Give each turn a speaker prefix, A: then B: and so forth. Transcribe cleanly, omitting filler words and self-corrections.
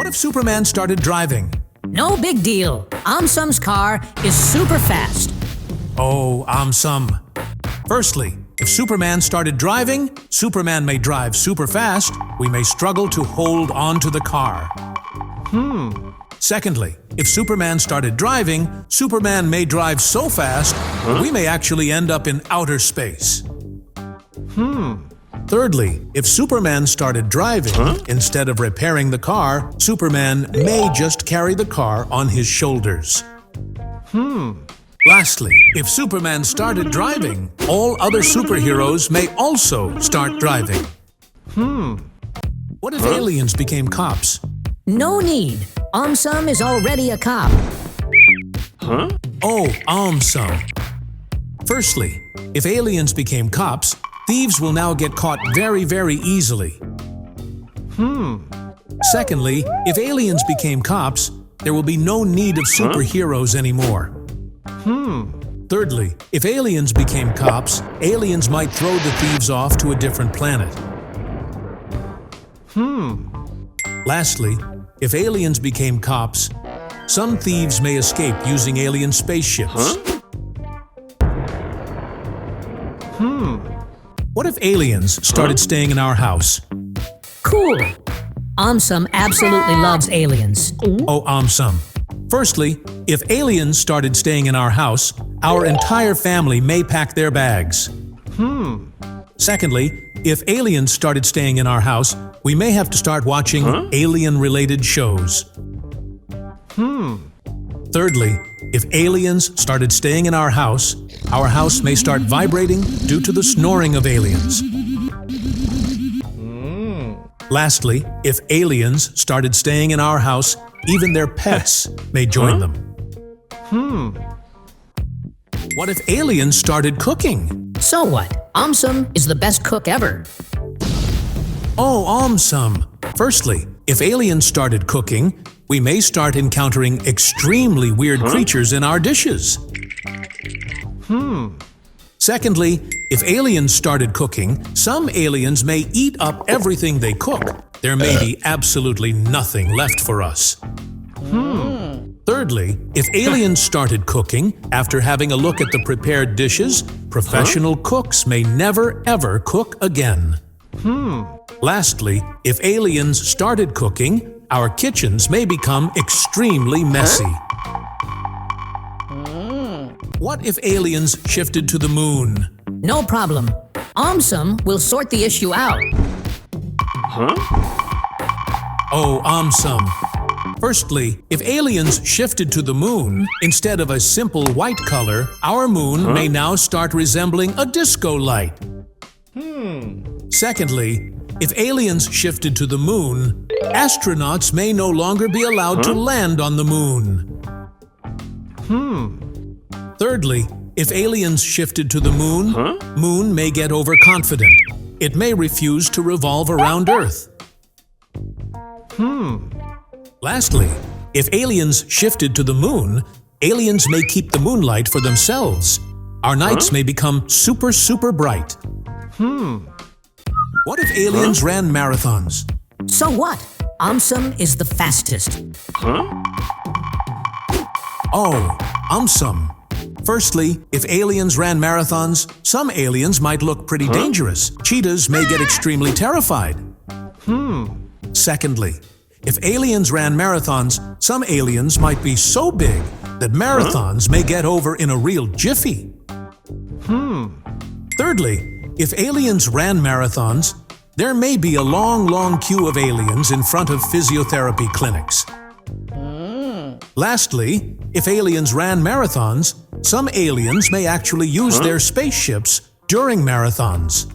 A: if Superman started driving?
B: No big deal. AumSum's car is super fast.
A: Oh, AumSum. Firstly, if Superman started driving, Superman may drive super fast. We may struggle to hold on to the car. Secondly, if Superman started driving, Superman may drive so fast, we may actually end up in outer space. Thirdly, if Superman started driving, instead of repairing the car, Superman may just carry the car on his shoulders. Lastly, if Superman started driving, all other superheroes may also start driving. What if aliens became cops?
B: No need. AumSum is already a cop.
A: Oh, AumSum. Firstly, if aliens became cops, thieves will now get caught very, very easily. Secondly, if aliens became cops, there will be no need of superheroes anymore. Thirdly, if aliens became cops, aliens might throw the thieves off to a different planet. Lastly, if aliens became cops, some thieves may escape using alien spaceships. What if aliens started staying in our house?
B: Cool. AumSum absolutely loves aliens.
A: Oh, AumSum. Firstly, if aliens started staying in our house, our entire family may pack their bags. Secondly, if aliens started staying in our house, we may have to start watching alien-related shows. Thirdly, if aliens started staying in our house may start vibrating due to the snoring of aliens. Lastly, if aliens started staying in our house, even their pets may join them. What if aliens started cooking?
B: So what? AumSum is the best cook ever.
A: Oh, AumSum. Firstly, if aliens started cooking, we may start encountering extremely weird creatures in our dishes. Secondly, if aliens started cooking, some aliens may eat up everything they cook. There may be absolutely nothing left for us. Thirdly, if aliens started cooking, after having a look at the prepared dishes, professional cooks may never ever cook again. Lastly, if aliens started cooking, our kitchens may become extremely messy. What if aliens shifted to the moon?
B: No problem. AumSum will sort the issue out.
A: Oh, AumSum. Firstly, if aliens shifted to the moon, instead of a simple white color, our moon may now start resembling a disco light. Secondly, if aliens shifted to the moon, astronauts may no longer be allowed to land on the moon. Thirdly, if aliens shifted to the moon, moon may get overconfident. It may refuse to revolve around Earth. Lastly, if aliens shifted to the moon, aliens may keep the moonlight for themselves. Our nights may become super, super bright. What if aliens ran marathons?
B: So what? AumSum is the fastest.
A: Oh, AumSum. Firstly, if aliens ran marathons, some aliens might look pretty dangerous. Cheetahs may get extremely terrified. Secondly, if aliens ran marathons, some aliens might be so big that marathons may get over in a real jiffy. Thirdly, if aliens ran marathons, there may be a long, long queue of aliens in front of physiotherapy clinics. Lastly, if aliens ran marathons, some aliens may actually use their spaceships during marathons.